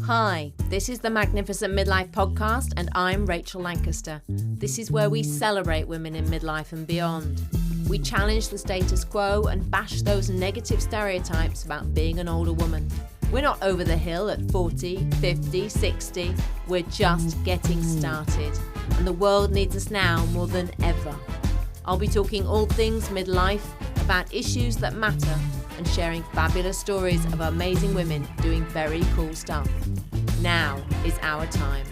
Hi, this is the Magnificent Midlife Podcast, and I'm Rachel Lancaster. This is where we celebrate women in midlife and beyond. We challenge the status quo and bash those negative stereotypes about being an older woman. We're not over the hill at 40, 50, 60. We're just getting started, and the world needs us now more than ever. I'll be talking all things midlife, about issues that matter, and sharing fabulous stories of amazing women doing very cool stuff. Now is our time.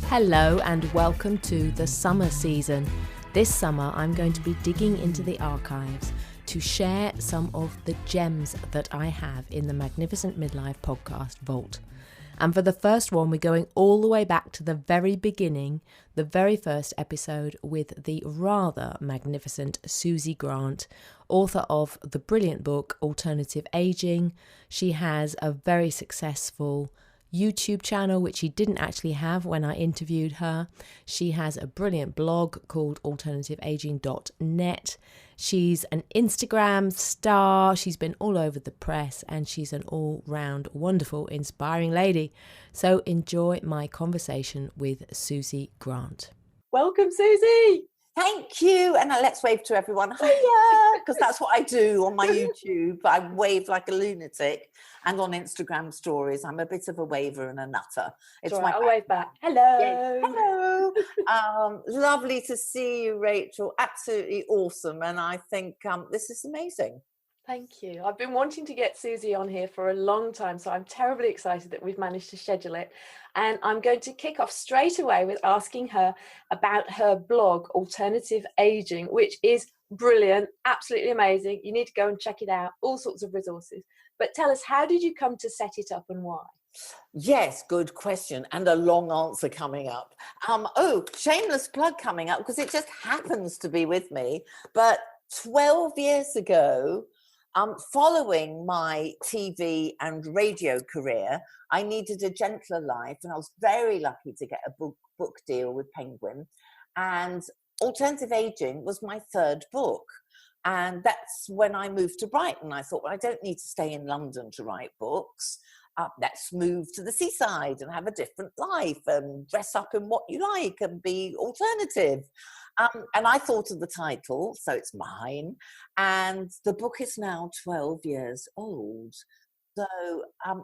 Hello and welcome to the summer season. This summer I'm going to be digging into the archives to share some of the gems that I have in the Magnificent Midlife podcast vault. And for the first one, we're going all the way back to the very beginning, the very first episode with the rather magnificent Suzi Grant, author of the brilliant book Alternative Aging. She has a very successful YouTube channel, which she didn't actually have when I interviewed her. She has a brilliant blog called alternativeaging.net. She's an Instagram star. She's been all over the press and she's an all-round wonderful, inspiring lady. So enjoy my conversation with Suzi Grant. Welcome, Suzi. Thank you. And let's wave to everyone. Hiya! Because that's what I do on my YouTube. I wave like a lunatic. And on Instagram stories, I'm a bit of a waver and a nutter. It's right, I'll wave back. Hello. Yes. Hello. Lovely to see you, Rachel. Absolutely awesome. And I think this is amazing. Thank you. I've been wanting to get Suzi on here for a long time, so I'm terribly excited that we've managed to schedule it. And I'm going to kick off straight away with asking her about her blog, Alternative Aging, which is brilliant, absolutely amazing. You need to go and check it out, all sorts of resources. But tell us, how did you come to set it up and why? Yes, good question, and a long answer coming up. Shameless plug coming up, because it just happens to be with me. But 12 years ago, following my TV and radio career, I needed a gentler life, and I was very lucky to get a book deal with Penguin. And Alternative Aging was my third book. And that's when I moved to Brighton. I thought, well, I don't need to stay in London to write books. Let's move to the seaside and have a different life and dress up in what you like and be alternative. And I thought of the title, so it's mine. And the book is now 12 years old. So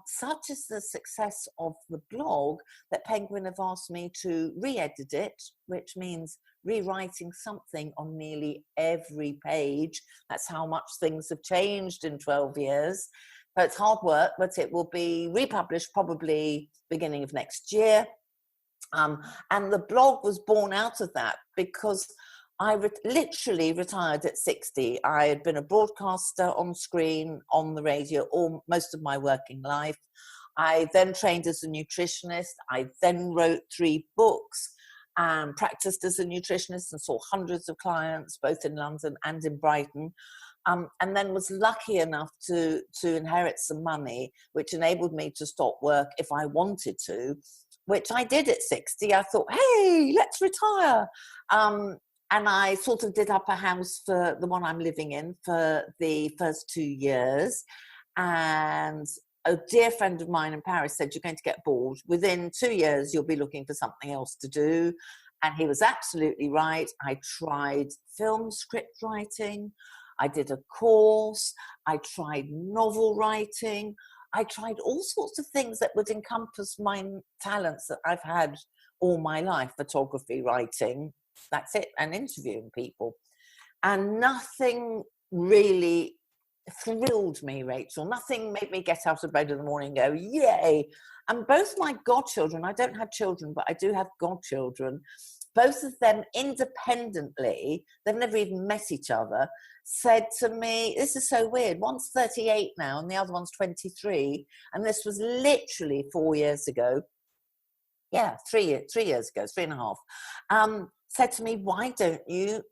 such is the success of the blog that Penguin have asked me to re-edit it, which means rewriting something on nearly every page. That's how much things have changed in 12 years. So it's hard work, but it will be republished probably beginning of next year. And the blog was born out of that because I literally retired at 60. I had been a broadcaster on screen, on the radio, most of my working life. I then trained as a nutritionist. I then wrote 3 books and practiced as a nutritionist and saw hundreds of clients, both in London and in Brighton. And then was lucky enough to inherit some money, which enabled me to stop work if I wanted to, which I did at 60. I thought, hey, let's retire. And I sort of did up a house for the one I'm living in for the first 2 years. And a dear friend of mine in Paris said, you're going to get bored. Within 2 years, you'll be looking for something else to do. And he was absolutely right. I tried film script writing. I did a course. I tried novel writing. I tried all sorts of things that would encompass my talents that I've had all my life, photography, writing. That's it, and interviewing people. And nothing really thrilled me, Rachel. Nothing made me get out of bed in the morning and go, yay. And both my godchildren, I don't have children, but I do have godchildren, both of them independently, they've never even met each other, said to me, this is so weird, one's 38 now and the other one's 23, and this was literally 4 years ago. Yeah, 3 years ago, 3.5. Said to me, why don't you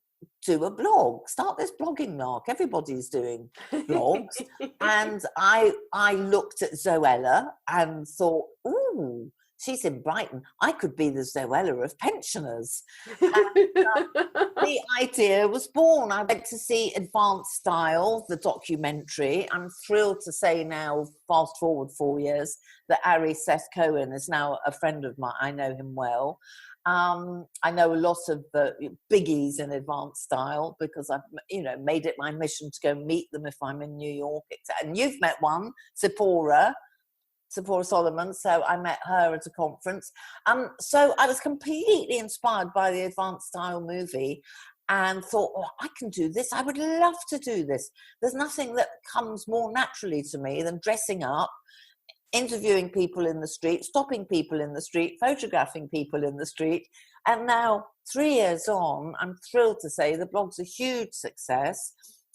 do a blog? Start this blogging lark. Everybody's doing blogs. And I looked at Zoella and thought, ooh, she's in Brighton. I could be the Zoella of pensioners. And, the idea was born. I went to see Advanced Style, the documentary. I'm thrilled to say now, fast forward 4 years, that Ari Seth Cohen is now a friend of mine. I know him well. I know a lot of the biggies in Advanced Style because I've, made it my mission to go meet them if I'm in New York. And you've met one, Sephora Solomon. So I met her at a conference. So I was completely inspired by the Advanced Style movie and thought, I can do this. I would love to do this. There's nothing that comes more naturally to me than dressing up, interviewing people in the street, stopping people in the street, photographing people in the street. And now 3 years on, I'm thrilled to say the blog's a huge success,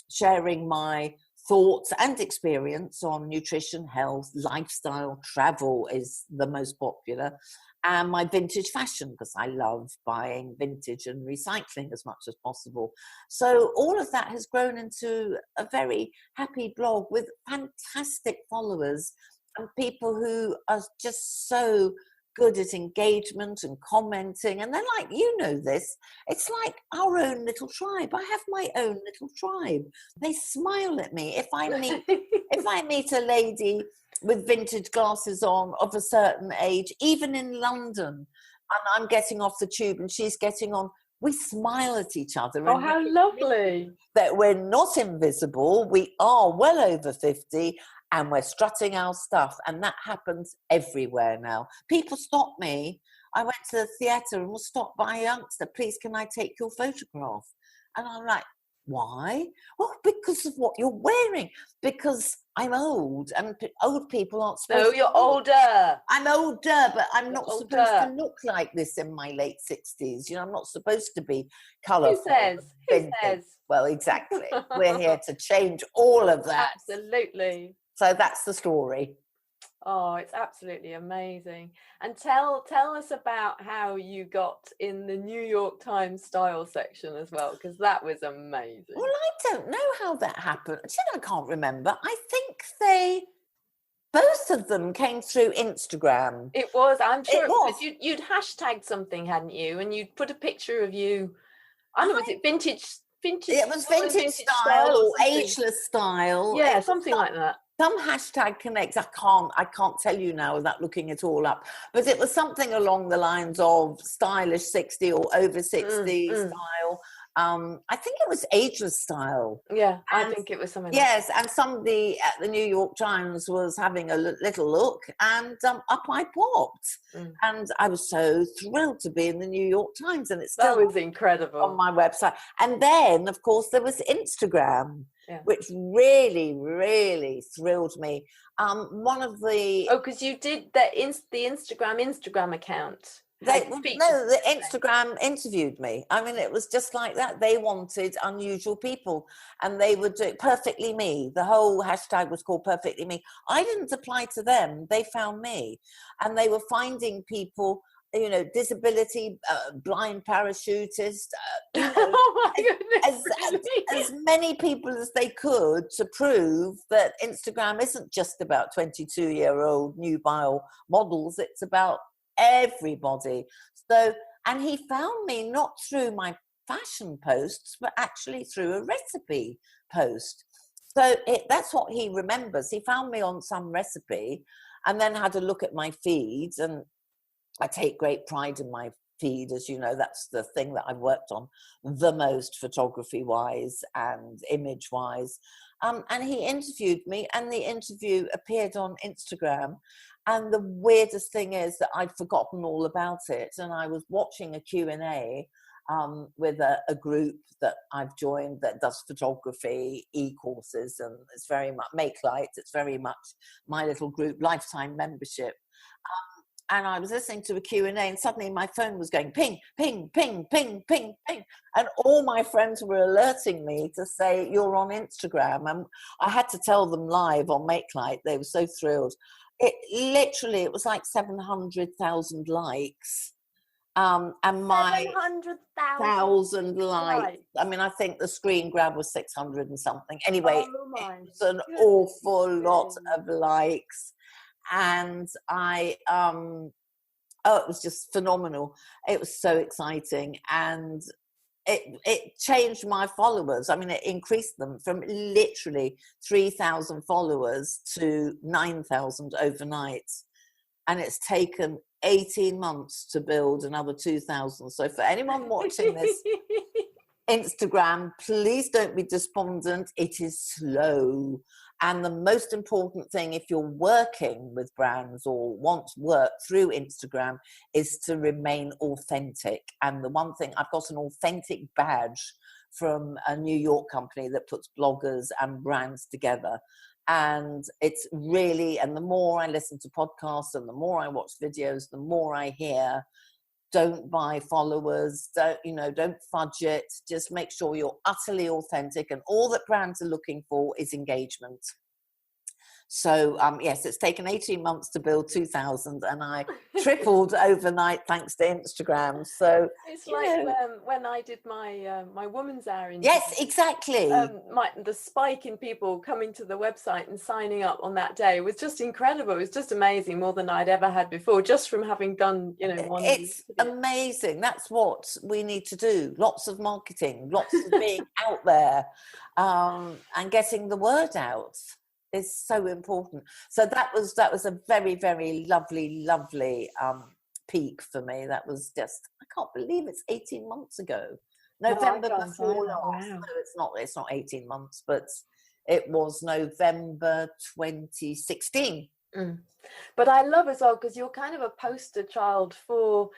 sharing my thoughts and experience on nutrition, health, lifestyle. Travel is the most popular, and my vintage fashion, because I love buying vintage and recycling as much as possible. So all of that has grown into a very happy blog with fantastic followers and people who are just so good at engagement and commenting. And they're like, this, it's like our own little tribe. I have my own little tribe. They smile at me. If I meet a lady with vintage glasses on of a certain age, even in London, and I'm getting off the tube and she's getting on, we smile at each other. Oh, how lovely. That we're not invisible. We are well over 50 and we're strutting our stuff. And that happens everywhere now. People stop me. I went to the theatre and was stopped by a youngster. Please, can I take your photograph? And I'm like, why? Well, because of what you're wearing. Because I'm old and old people aren't supposed to. No, you're older. I'm older, but I'm not older. supposed to look like this in my late 60s. I'm not supposed to be colourful. Who says? Well, exactly. We're here to change all of that. Absolutely. So that's the story. Oh, it's absolutely amazing. And tell us about how you got in the New York Times style section as well, because that was amazing. Well, I don't know how that happened. I can't remember. I think both of them came through Instagram. It was, I'm sure it was. You'd hashtagged something, hadn't you? And you'd put a picture of you. I don't know, was it vintage? It was vintage style or ageless style. Yeah, something like that. Some hashtag connects. I can't tell you now without looking it all up. But it was something along the lines of stylish 60 or over 60 style. I think it was ageless style. Yeah, I think it was something. Yes, and somebody at the New York Times was having a little look, and up I popped, and I was so thrilled to be in the New York Times, and it's still that was incredible on my website. And then, of course, there was Instagram. Yeah. Which really, really thrilled me. One of the because you did the Instagram account. The Instagram interviewed me. I mean, it was just like that. They wanted unusual people, and they would do it. Perfectly Me. The whole hashtag was called Perfectly Me. I didn't apply to them. They found me, and they were finding people. Disability, blind parachutist, oh my goodness, as many people as they could to prove that Instagram isn't just about 22-year-old nubile models, it's about everybody. So, and he found me not through my fashion posts, but actually through a recipe post. So that's what he remembers. He found me on some recipe and then had a look at my feeds, and I take great pride in my feed. As you know, that's the thing that I've worked on the most photography-wise and image-wise. And he interviewed me, and the interview appeared on Instagram. And the weirdest thing is that I'd forgotten all about it. And I was watching a Q&A with a group that I've joined that does photography e-courses, and it's very much Make Light. It's very much my little group, lifetime membership. And I was listening to a Q&A, and suddenly my phone was going ping, ping, ping, ping, ping, ping. And all my friends were alerting me to say, you're on Instagram. And I had to tell them live on Make Light. They were so thrilled. It was like 700,000 likes. And my 700,000 likes. I mean, I think the screen grab was 600 and something. Anyway, it was an awful lot of likes. And I Oh, it was just phenomenal. It was so exciting. And it changed my followers. I mean, it increased them from literally 3,000 followers to 9,000 overnight. And it's taken 18 months to build another 2,000. So for anyone watching this Instagram, please don't be despondent. It is slow. And the most important thing, if you're working with brands or want to work through Instagram, is to remain authentic. And the one thing, I've got an authentic badge from a New York company that puts bloggers and brands together. And it's really, and the more I listen to podcasts and the more I watch videos, the more I hear, don't buy followers, don't fudge it, just make sure you're utterly authentic, and all that brands are looking for is engagement. So yes, it's taken 18 months to build 2,000, and I tripled overnight thanks to Instagram. So it's like when I did my my Woman's Hour interview. Yes, exactly. The spike in people coming to the website and signing up on that day was just incredible. It was just amazing, more than I'd ever had before, just from having done, one. It's amazing. That's what we need to do. Lots of marketing, lots of being out there, and getting the word out is so important. So that was a very, very lovely peak for me. That was just, I can't believe it's 18 months ago. November before last. Wow. No, it's not 18 months, but it was November 2016. But I love as well, because you're kind of a poster child for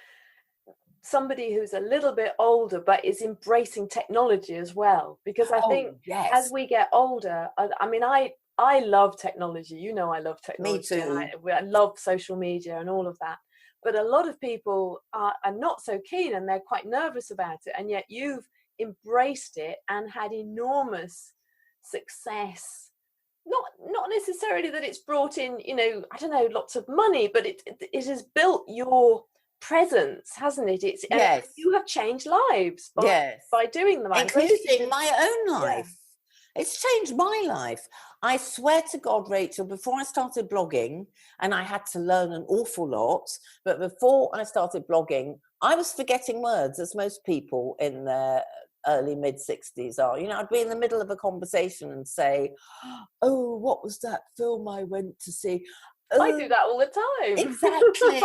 somebody who's a little bit older but is embracing technology as well, because I think as we get older, I love technology. I love technology. Me too. I love social media and all of that. But a lot of people are not so keen, and they're quite nervous about it. And yet you've embraced it and had enormous success. Not necessarily that it's brought in, lots of money, but it has built your presence, hasn't it? Yes. You have changed lives by doing them. Including my own life. Yeah. It's changed my life. I swear to God, Rachel, before I started blogging, and I had to learn an awful lot, but before I started blogging, I was forgetting words, as most people in their early mid-60s are. I'd be in the middle of a conversation and say, oh, what was that film I went to see? I do that all the time. Exactly.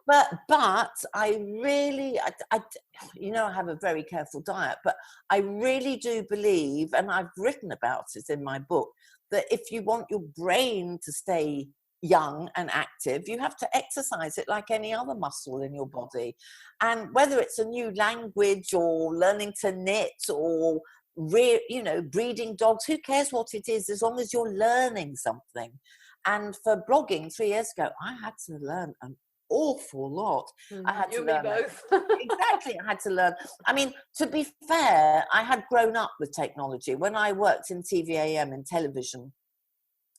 but I really, I have a very careful diet, but I really do believe, and I've written about it in my book, that if you want your brain to stay young and active, you have to exercise it like any other muscle in your body. And whether it's a new language or learning to knit or breeding dogs, who cares what it is, as long as you're learning something. And for blogging 3 years ago, I had to learn an awful lot. I had to learn both. Exactly. I had to learn. I mean, to be fair, I had grown up with technology. When I worked in TVAM in television,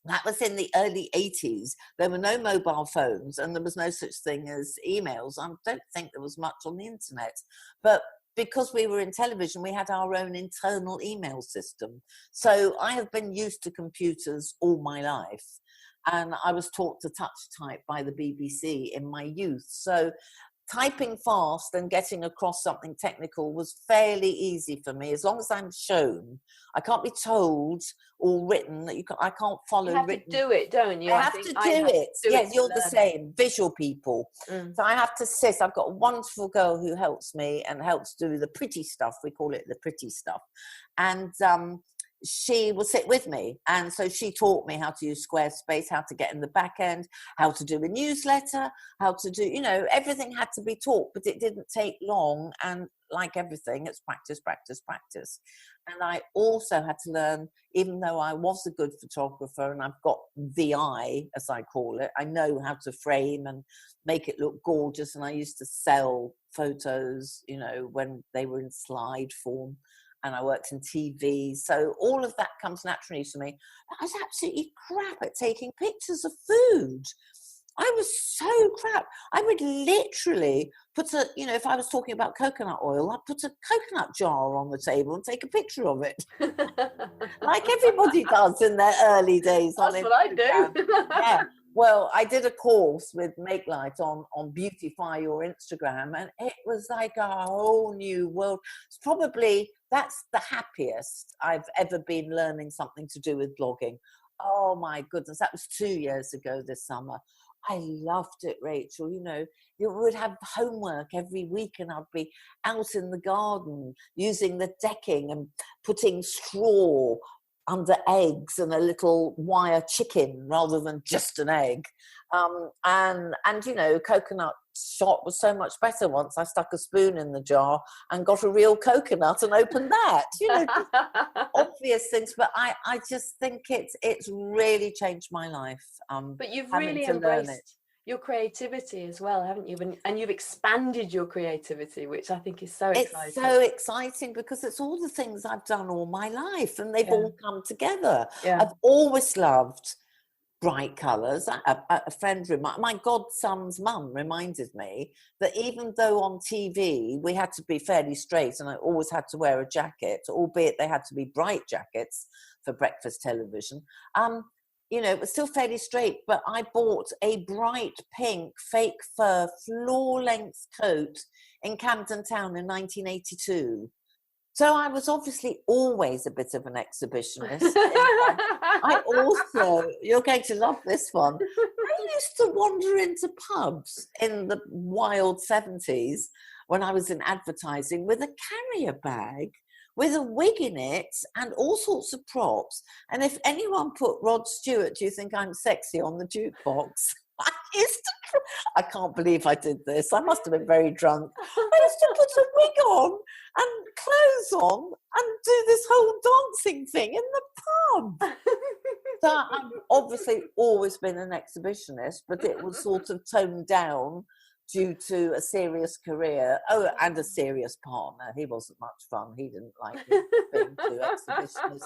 that was in the early 80s. There were no mobile phones, and there was no such thing as emails. I don't think there was much on the internet. But because we were in television, we had our own internal email system. So I have been used to computers all my life. And I was taught to touch type by the BBC in my youth. So typing fast and getting across something technical was fairly easy for me, as long as I'm shown. I can't be told or written that I can't follow. You have to do it, don't you? I have to do it. Yes, you're the same. Visual people. So I have to sit. I've got a wonderful girl who helps me and helps do the pretty stuff. We call it the pretty stuff. And she will sit with me, and so she taught me how to use Squarespace, how to get in the back end, how to do a newsletter, how to do, everything had to be taught, but it didn't take long. And like everything, it's practice. And I also had to learn, even though I was a good photographer and I've got the eye, as I call it, I know how to frame and make it look gorgeous. And I used to sell photos, when they were in slide form. And I worked in TV. So all of that comes naturally to me. But I was absolutely crap at taking pictures of food. I was so crap. I would literally put if I was talking about coconut oil, I'd put a coconut jar on the table and take a picture of it. Like everybody does in their early days. That's what I do. Yeah. Well, I did a course with Make Light on Beautify Your Instagram, and it was like a whole new world. It's probably, that's the happiest I've ever been learning something to do with blogging. Oh my goodness, that was 2 years ago this summer. I loved it, Rachel. You know, you would have homework every week, and I'd be out in the garden using the decking and putting straw under eggs and a little wire chicken rather than just an egg. And you know, coconut shot was so much better once I stuck a spoon in the jar and got a real coconut and opened that. You know, obvious things, but I just think it's really changed my life. But you've really embraced your creativity as well, haven't you? And you've expanded your creativity, which I think is so exciting. It's so exciting because it's all the things I've done all my life, and they've all come together. I've always loved bright colours. A friend, my godson's mum reminded me that even though on TV we had to be fairly straight and I always had to wear a jacket, albeit they had to be bright jackets for breakfast television, you know, it was still fairly straight, but I bought a bright pink fake fur floor-length coat in Camden Town in 1982. So I was obviously always a bit of an exhibitionist. I also, you're going to love this one, I used to wander into pubs in the wild 70s when I was in advertising with a carrier bag with a wig in it and all sorts of props. And if anyone put Rod Stewart, Do You Think I'm Sexy on the jukebox, I can't believe I did this. I must have been very drunk. I used to put a wig on and clothes on and do this whole dancing thing in the pub. So I've obviously always been an exhibitionist, but it was sort of toned down due to a serious career. Oh, and a serious partner. He wasn't much fun. He didn't like me being too exhibitionist.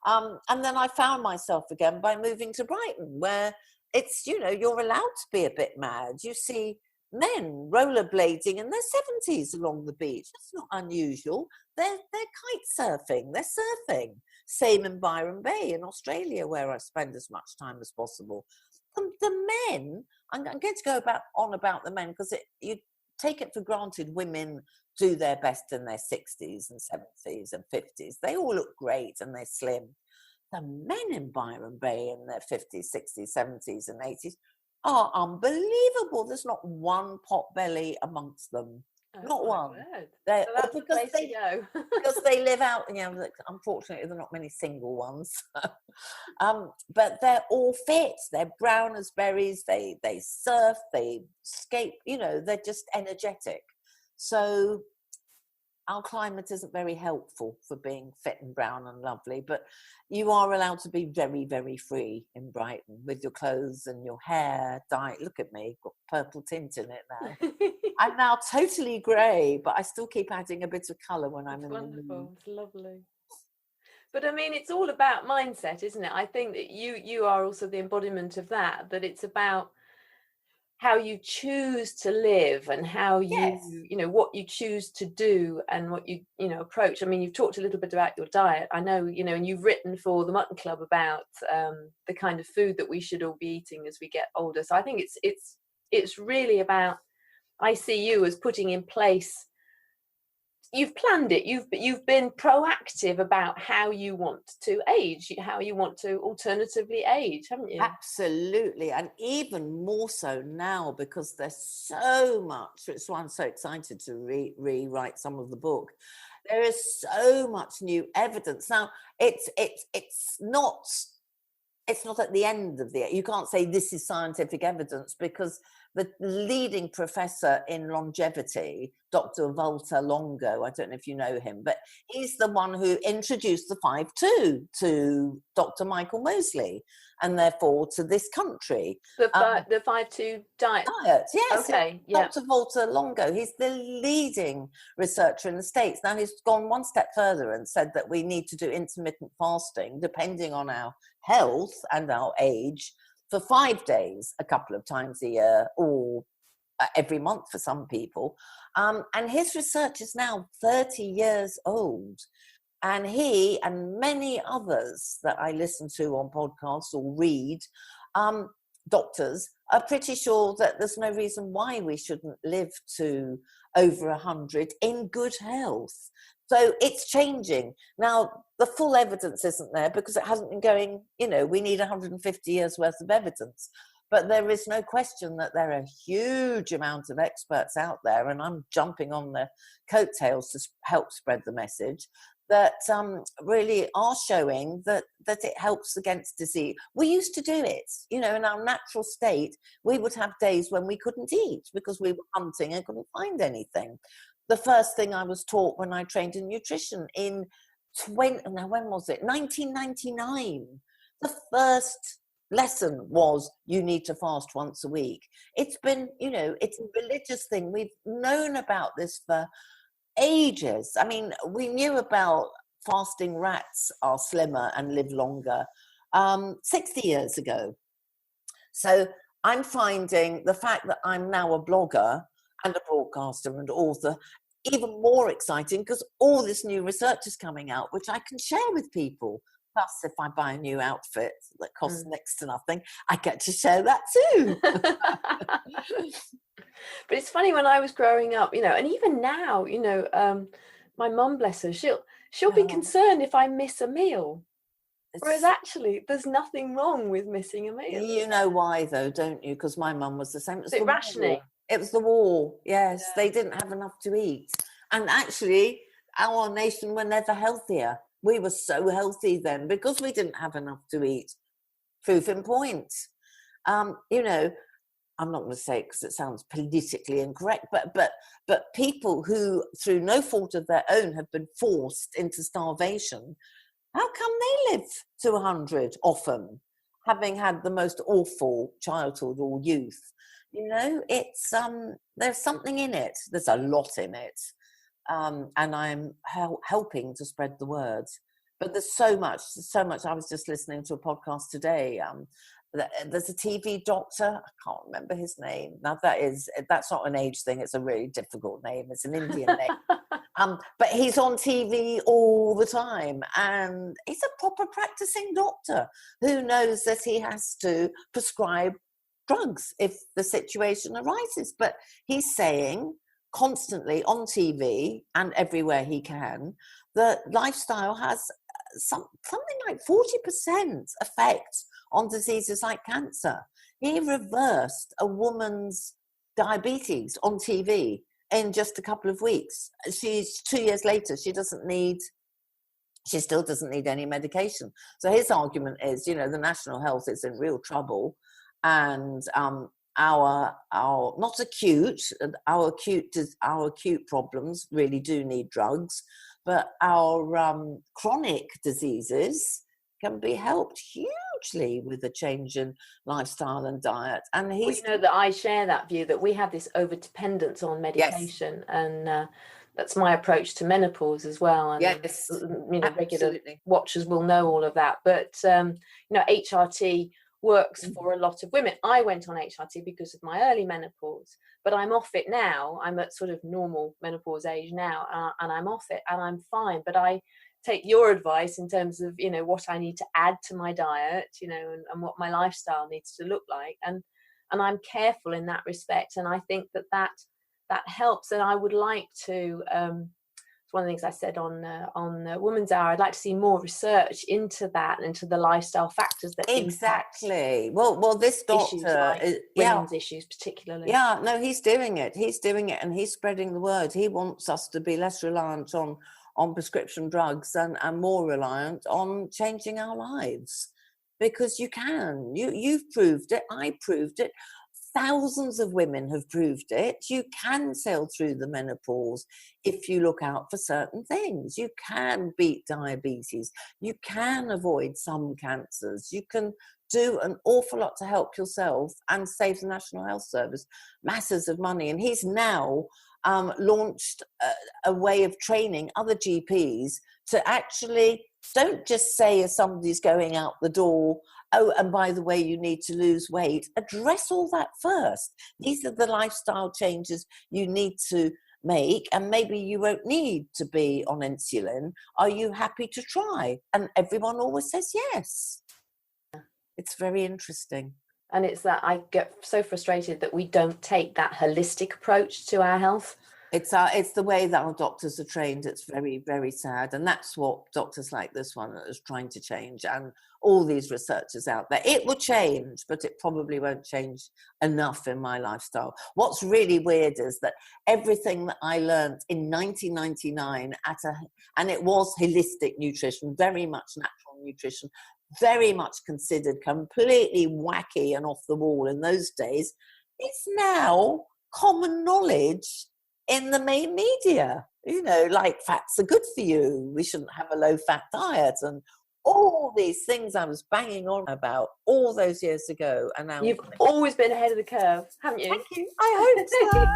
And then I found myself again by moving to Brighton, where it's, you know, you're allowed to be a bit mad. You see men rollerblading in their 70s along the beach. That's not unusual. They're kite surfing. They're surfing. Same in Byron Bay in Australia, where I spend as much time as possible. The men, I'm going to go on about the men, because you take it for granted women do their best in their 60s and 70s and 50s. They all look great and they're slim. The men in Byron Bay in their 50s, 60s, 70s and 80s are unbelievable. There's not one pot belly amongst them. Not one. So that's the place to go. Because they live out, you know, unfortunately there are not many single ones. But they're all fit. They're brown as berries. They surf, they skate, you know, they're just energetic. So our climate isn't very helpful for being fit and brown and lovely, but you are allowed to be very, very free in Brighton with your clothes and your hair dyed. Look at me, got purple tint in it now. I'm now totally grey, but I still keep adding a bit of colour when I'm in the mood. Wonderful, it's lovely. But I mean, it's all about mindset, isn't it? I think that you are also the embodiment of that it's about how you choose to live and how you know, what you choose to do and what you know, approach. I mean, you've talked a little bit about your diet. I know, you know, and you've written for the Mutton Club about the kind of food that we should all be eating as we get older. So I think it's really about, I see you as putting in place, you've planned it, you've been proactive about how you want to age, how you want to alternatively age, haven't you? Absolutely, and even more so now because there's so much. It's why I'm so excited to rewrite some of the book. There is so much new evidence now. It's not at the end of you can't say this is scientific evidence, because the leading professor in longevity, Dr. Walter Longo, I don't know if you know him, but he's the one who introduced the 5-2 to Dr. Michael Mosley and therefore to this country. The 5-2 diet? Yes. Okay, yeah. Dr. Walter Longo, he's the leading researcher in the States. Now he's gone one step further and said that we need to do intermittent fasting, depending on our health and our age, for 5 days, a couple of times a year, or every month for some people. And his research is now 30 years old. And he and many others that I listen to on podcasts or read doctors are pretty sure that there's no reason why we shouldn't live to over 100 in good health. So it's changing. Now, the full evidence isn't there because it hasn't been going, we need 150 years worth of evidence. But there is no question that there are a huge amount of experts out there, and I'm jumping on the coattails to help spread the message, that really are showing that it helps against disease. We used to do it, in our natural state. We would have days when we couldn't eat because we were hunting and couldn't find anything. The first thing I was taught when I trained in nutrition in 1999, the first lesson was you need to fast once a week. It's been, it's a religious thing. We've known about this for ages. I mean, we knew about fasting rats are slimmer and live longer 60 years ago. So I'm finding the fact that I'm now a blogger and a broadcaster and author even more exciting because all this new research is coming out, which I can share with people. Plus, if I buy a new outfit that costs next to nothing, I get to share that too. But it's funny, when I was growing up, and even now, my mum, bless her, she'll be concerned if I miss a meal. Whereas actually, there's nothing wrong with missing a meal. You know why, though, don't you? Because my mum was the same. It was the rationing. War. It was the war. Yes, They didn't have enough to eat. And actually, our nation were never healthier. We were so healthy then because we didn't have enough to eat. Proof in point. I'm not going to say it because it sounds politically incorrect, but people who, through no fault of their own, have been forced into starvation, how come they live to 100 often, having had the most awful childhood or youth? It's there's something in it. There's a lot in it, and I'm helping to spread the word. But there's so much. I was just listening to a podcast today. There's a TV doctor. I can't remember his name. Now that's not an age thing. It's a really difficult name. It's an Indian name. But he's on TV all the time, and he's a proper practicing doctor who knows that he has to prescribe drugs if the situation arises. But he's saying constantly on TV and everywhere he can that lifestyle has something like 40% effect on diseases like cancer. He reversed a woman's diabetes on TV in just a couple of weeks. She's 2 years later, she still doesn't need any medication. So his argument is, the national health is in real trouble, and our acute problems really do need drugs, but our chronic diseases can be helped hugely with a change in lifestyle and diet. And that I share that view, that we have this over dependence on medication. Yes. And that's my approach to menopause as well. And yes, regular watchers will know all of that. But HRT works for a lot of women. I went on HRT because of my early menopause, but I'm off it now. I'm at sort of normal menopause age now, and I'm off it and I'm fine. But I take your advice in terms of, what I need to add to my diet, and what my lifestyle needs to look like. And I'm careful in that respect. And I think that helps. And I would like to, it's one of the things I said on Woman's Hour, I'd like to see more research into that, into the lifestyle factors that exactly. Well, this doctor is women's issues particularly. Yeah, no, he's doing it, and he's spreading the word. He wants us to be less reliant on prescription drugs and more reliant on changing our lives, because you can. You've proved it. I proved it. Thousands of women have proved it. You can sail through the menopause if you look out for certain things. You can beat diabetes. You can avoid some cancers. You can do an awful lot to help yourself and save the National Health Service masses of money. And he's now launched a way of training other GPs to actually don't just say as somebody's going out the door, oh, and by the way, you need to lose weight. Address all that first. These are the lifestyle changes you need to make, and maybe you won't need to be on insulin. Are you happy to try? And everyone always says yes. It's very interesting. And it's that I get so frustrated that we don't take that holistic approach to our health. It's the way that our doctors are trained. It's very, very sad. And that's what doctors like this one are trying to change, and all these researchers out there. It will change, but it probably won't change enough in my lifestyle. What's really weird is that everything that I learned in 1999 and it was holistic nutrition, very much natural nutrition, very much considered completely wacky and off the wall in those days, it's now common knowledge in the main media. You know, like fats are good for you, we shouldn't have a low-fat diet, and all these things I was banging on about all those years ago. And now you've always been ahead of the curve, haven't you? Thank you. I hope so.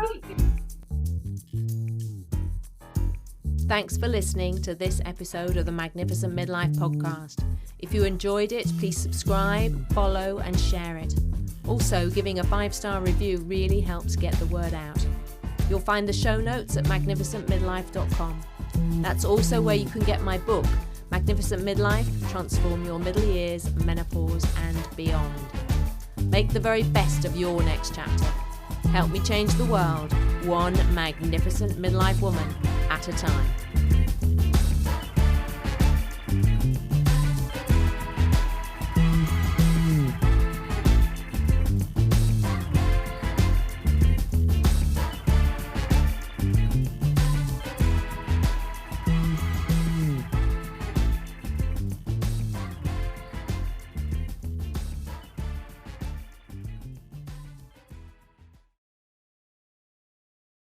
Thanks for listening to this episode of the Magnificent Midlife Podcast. If you enjoyed it, please subscribe, follow, and share it. Also, giving a 5-star review really helps get the word out. You'll find the show notes at magnificentmidlife.com. That's also where you can get my book, Magnificent Midlife, Transform Your Middle Years, Menopause and Beyond. Make the very best of your next chapter. Help me change the world, one magnificent midlife woman at a time.